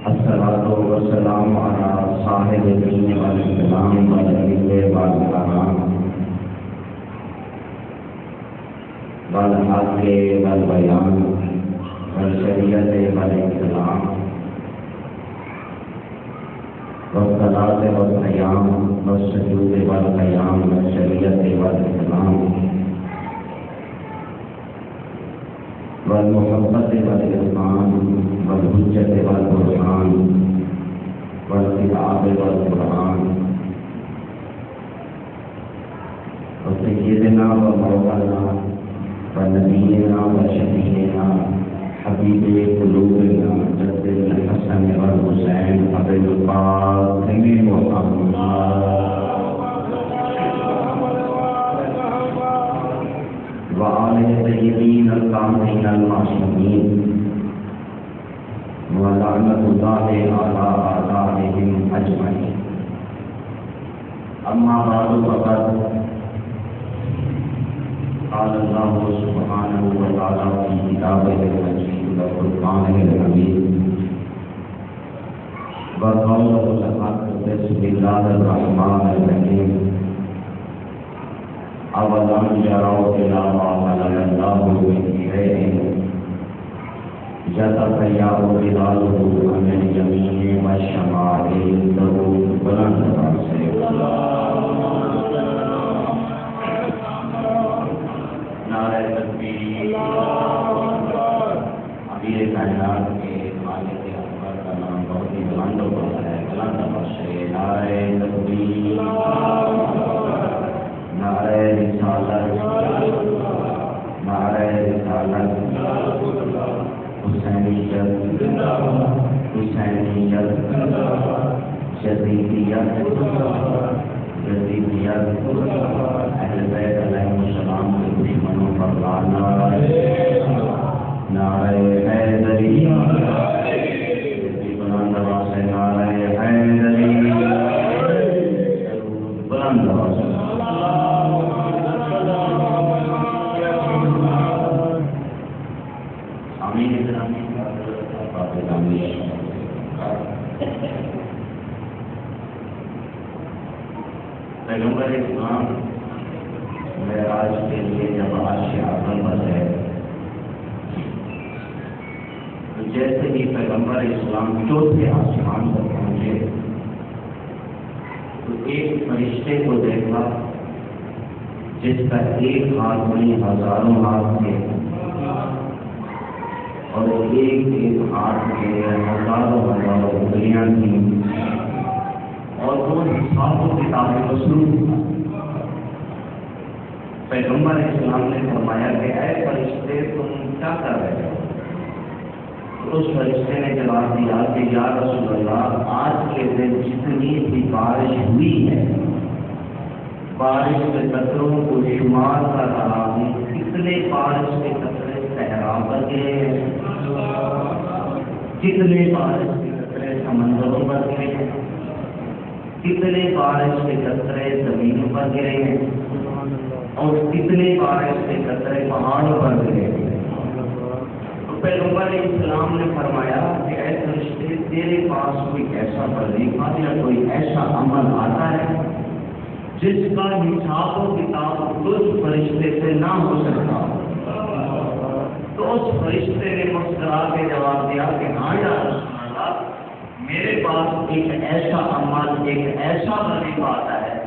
الصلاۃ والسلام علی صاحب الدین والاسلام والعلم والکرام والحق والبیان والشریعت والاسلام والصلاۃ والقیام والسجود والقیام والشریعت والاسلام والمحبت والعرفان والحجت والبرہان والکتاب والقرآن وسیدنا ومولانا ونبینا وشفیعنا حبیب قلوبنا جد الحسن والحسین ابی القاسم محمد وآل الطیبین الطاہرین المعصومین ولعنۃ اللہ علی اعدائہم اجمعین. اما بعد فقد قال اللہ سبحانہ وتعالی فی کتابہ المجید والفرقان الحمید وقولہ الحق بسم اللہ الرحمن الرحیم. اولم یروا الی ما خلق اللہ من شیء یتفیأ ظلالہ عن الیمین والشمائل بلند سے نعرہ تکبیر. امیر کائنات کے مالک اکبر کا نام بہت ہی بلند ہوتا ہے. بلند سے نعرہ تکبیر، نعرہ رسالت، نعرہ رسالت، حسینیت، حسینیت، جدیدیت، جدیدیت، اہل بیت علیہ السلام کے دشمنوں پر لعنت، نعرہ حیدری، بلند آواز سے نعرہ حیدری، بلند آواز سے پیغمبر اسلام معراج کے لیے جب عرش اعظم پر ہے تو جیسے ہی پیغمبر اسلام چوتھے آسمان پر پہنچے تو ایک فرشتے کو دیکھا جس کا ایک ہاتھ میں ہزاروں ہاتھ تھے اور ایک ایک ہاتھ میں ہزاروں انگلیاں تھیں اور وہ حساب و کتاب مصروف تھا. پیغمبر اسلام نے فرمایا کہ اے فرشتے تم کیا کر رہے ہو؟ اس فرشتے نے جواب دیا کہ یا رسول اللہ، آج کے دن جتنی بھی بارش ہوئی ہے، بارش کے قطروں کو شمار کر رہا ہوں، کتنے بارش کے قطرے صحرا پر گرے ہیں، کتنے بارش کے قطرے سمندروں پر گرے ہیں، کتنے بارش کے قطرے زمینوں پر گرے ہیں اور کتنے بارش کے قطرے پہاڑوں پر گرے ہیں. تو پیغمبر اسلام نے فرمایا کہ اے فرشتے، تیرے پاس کوئی ایسا وظیفہ یا کوئی ایسا عمل آتا ہے جس کا حساب و کتاب اس فرشتے سے نہ ہو سکتا؟ تو اس فرشتے نے مسکرا کے جواب دیا کہ ہاں یا رسول اللہ، میرے پاس ایک ایسا عمل، ایک ایسا وظیفہ آتا ہے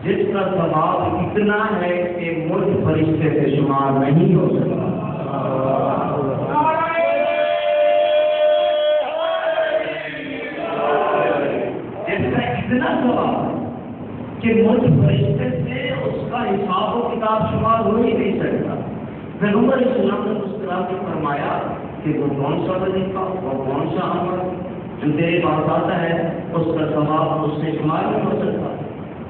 جس کا ثواب اتنا ہے کہ مجھ فرشتے سے شمار نہیں ہو سکتا. جس کا اتنا ثواب کہ مجھ فرشتے سے اس کا حساب و کتاب شمار ہو ہی نہیں سکتا. پیغمبر اسلام نے مسکرا کے فرمایا کہ وہ کون سا وظیفہ، وہ کون سا عمل جو تیرے پاس آتا ہے اس کا ثواب اس سے شمار نہیں ہو سکتا.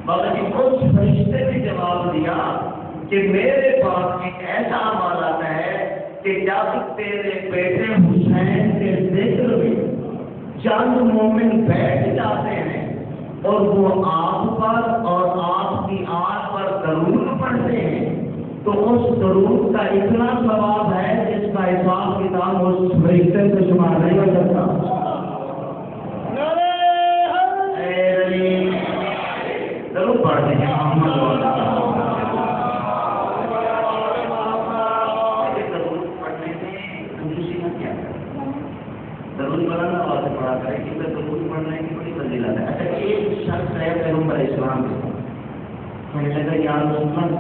باقی اس فرشتے نے جواب دیا کہ میرے پاس ایک ایسا عمل آتا ہے کہ جب تیرے بیٹے حسین کے ذکر میں چند مومن بیٹھ جاتے ہیں اور وہ آپ پر اور آپ کی آنکھ پر درود پڑھتے ہیں تو اس درود کا اتنا ثواب ہے جس کا حساب کتاب اس فرشتے سے شمار نہیں ہو سکتا. पढ़ते हैं मोहम्मद पढ़ने में कंजूसी का क्या है? दरूद बुलंद आवाज से पढ़ा करें कि दरूद पढ़ने की बड़ी फजीलत है। अच्छा, एक शख्स है पैगंबर इस्लाम के कहने लगा यार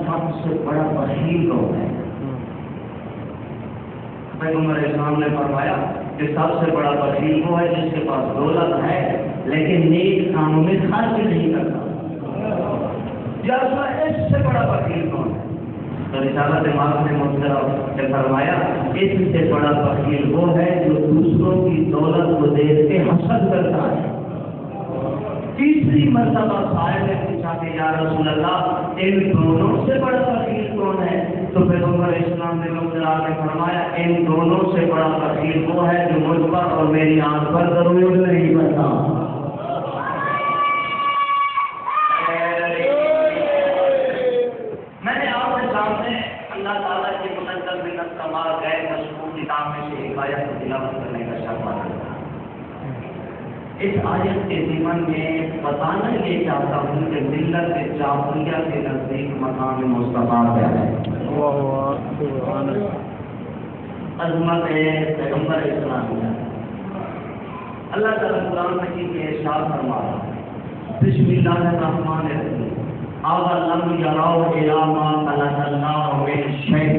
सबसे बड़ा बखील कौन है? पैगंबर इस्लाम ने फरमाया कि सबसे बड़ा बखील वो है जिसके पास दौलत है लेकिन नेक कामों में खर्च नहीं करता। इससे बड़ा बखील कौन है? तो रिसालत मार्ग ने मुझसे फरमाया इससे बड़ा बखील वो है जो दूसरों की दौलत को देख के हसद करता है। तीसरी मर्तबा साहिब ने पूछा कि या रसूल अल्लाह इन दोनों से बड़ा बखील कौन है? तो पैगंबर इस्लाम ने मुझसे फरमाया इन दोनों से बड़ा बखील वो है जो मुझ पर और मेरी आंख पर दरूद नहीं पड़ता। मैंने आपके सामने अल्लाह ताला की मुनज़्ज़ल मिन्नत कमाल गैर मशहूर किताब में से एक आयत को तिलावत करने का शर्मा था। इस आयत के जीवन में बताना ये चाहता हूँ कि मिल्लत जाफरिया के नजदीक मकाम मुस्तफा क्या है। अज़मत पैगंबर इस्लाम का अल्लाह ताला कुरान मजीद में इरशाद फरमा रहा है बिस्मिल्लाहिर्रहमानिर्रहीम अवलम यराउ इला मा खलक़ल्लाहु मिन शैइन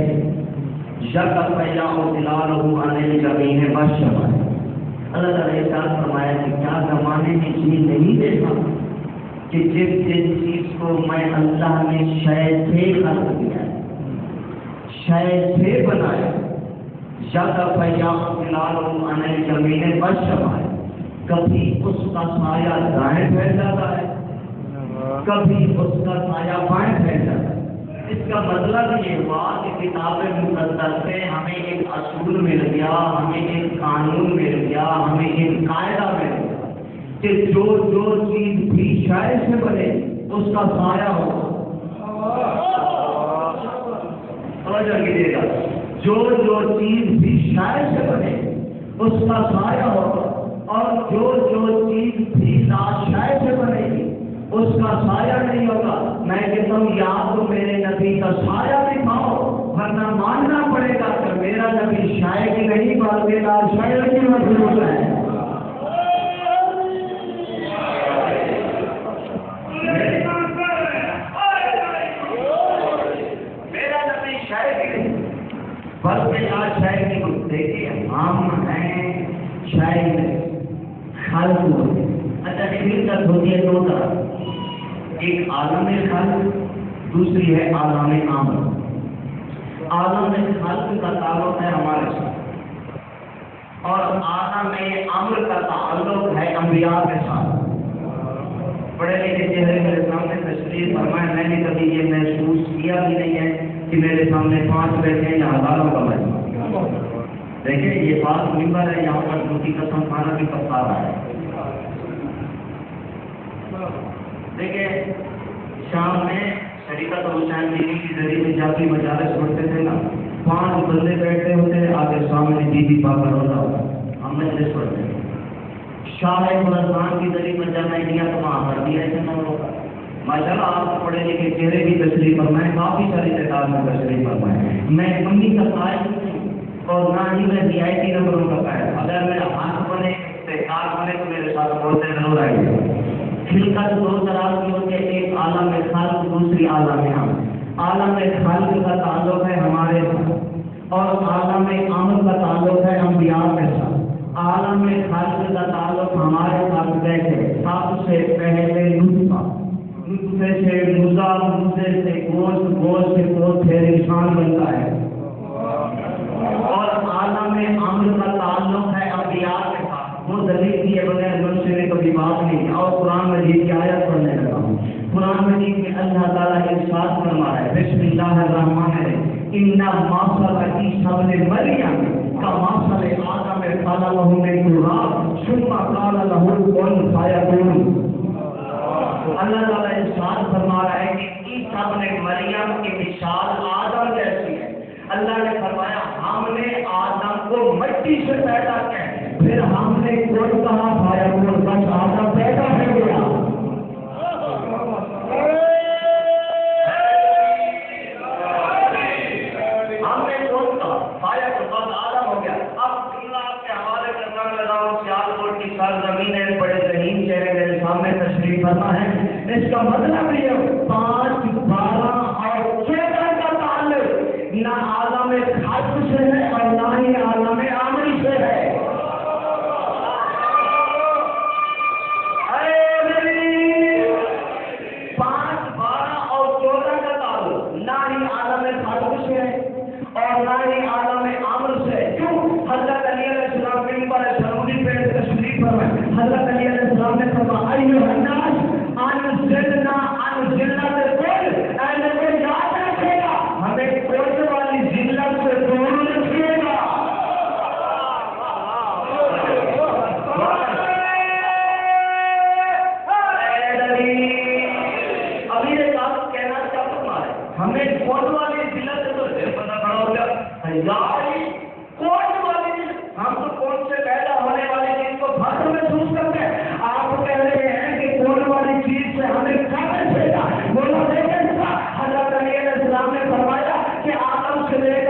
यतफ़य्यअु ज़िलालुहु अनिल जमीन वश्शमस। अल्लाह ताला ने इरशाद फरमाया कि क्या ज़माने में ये नहीं देखा कि जिस जिस चीज को मैं अल्लाह ने शय से खल्क़ किया है, शय से बनाया, यतफ़य्यअु ज़िलालुहु अनिल जमीन वश्शमस, कभी उसका साया दाएं फैल जाता है, कभी उसका साया बाएं फैल जाता है। इसका मतलब ये हुआ कि किताब मुक़द्दस से हमें एक असूल मिल गया, हमें एक कानून मिल गया, हमें एक कायदा मिल गया कि जो जो चीज भी शाय से बने उसका साया हो। समझ लीजिएगा, जो जो चीज भी शाय से बने उसका साया हो और जो जो चीज भी नाशाय से बनेगी उसका साया नहीं होगा। मैं कहता हूँ या तो मेरे नबी का साया दिखाओ वरना मानना पड़ेगा कि मेरा नबी शायद ही नहीं बल्कि शायद ही मखलूक है। मेरा नबी शायद ही नहीं बल्कि आज शायद ही। देखिए हम हैं शायद खालिक। अच्छा, हकीकत होती है दो तरह, एक आलम खालिक, दूसरी है आलम आमर। आलम खालिक का ताल्लुक है हमारे साथ और आलम आमर का ताल्लुक है अंबिया के साथ। बड़े लिखे चेहरे मेरे सामने तशरीफ फरमाए, मैंने कभी ये महसूस किया भी नहीं है कि मेरे सामने 5 बैठे हैं या हजारों का बैठे। देखिए ये बात मिंबर है, यहाँ पर झूठी कसम खाना भी पछता रहा है। देखिए शाम में शरीकत हुसैन बीवी की जरिए में जाती मजालिस पढ़ते थे ना, 5 बंदे बैठे होते, आगे सामने बीबी पाकर होता, हम मजलिस पढ़ते थे। शाह खुरासान की जरिए में जाना इंडिया तो वहाँ पर भी ऐसे न होगा। माशाल्लाह आप पढ़े लिखे चेहरे भी तशरीफ फरमाए, काफी सारी तादाद में तशरीफ फरमाए। मैं मम्मी का कायद नहीं और ना ही मैं VIP नंबरों का कायद। अगर मेरा हाथ बने हाथ बने तो मेरे साथ बोलते जरूर आएंगे। खिलकत 2 तरह की होती है, एक आलम खालिक, दूसरी आलम आमर। आलम खालिक का ताल्लुक है हमारे साथ और आलम आमर का ताल्लुक है अंबिया के साथ। आलम खालिक का ताल्लुक हमारे साथ कैसे? सबसे पहले नुत्फा, नुत्फे से मुजा, मुजे से गोश्त, गोश्त से पोथे इंसान बनता है। और आलम आमर का ताल्लुक है अंबिया के साथ। वो दलील किए बगैर मनुष्य ने कभी बात नहीं। और कुरान मजीद की आयत पढ़ने लगा हूँ। कुरान मजीद में अल्लाह ताला इरशाद फरमा है बिस्मिल्लाहिर्रहमानिर्रहीम इन्ना मासल ईसा इब्न मरियम का मासल आदम खलक़हु मिन तुराब सुम्मा क़ाल लहु कुन फयकून। अल्लाह ताला इरशाद फरमा रहा है कि ईसा इब्न मरियम की मिसाल आदम जैसी है। अल्लाह ने फरमाया हमने आदम को मिट्टी से पैदा किया, फिर हमने कौन कहा फायकून, बस आदम पैदा हो गया। तशरीफ फरमा है। इसका मतलब ये 5, 12 और 14 का ताल्लुक ना आलम खल्क से है और ना ही आलम आमरी से है। 5, 12 और 14 का ताल्लुक ना ही आलम खल्क से है और ना ही आलम आमर से। क्यों? हज़रत अली अलैहिस्सलाम मिंबर शरूरी पे तशरीफ फरमा। हज़रत अली अलैहिस्सलाम ने फरमाया अय्युहन्नास अनज़िलना अनज़िलत कुल, ऐसे कोई याद रखेगा हमें कोर्ट वाली जिल्लत से दूर रखिएगा। अभी एक बात कहना चाहता हूँ, हमें कोर्ट वाली जिल्लत से तो पता खड़ा हो गया कोर्ट वाली, हम तो कोर्ट से पैदा होने वाली चीज को फख्र महसूस करते हैं। आप कह रहे हैं कि कोर्ट वाली चीज से हमें क्या बचेगा? बोलो देखें, हज़रत अली अलैहिस्सलाम ने फरमाया कि आदम से लेकर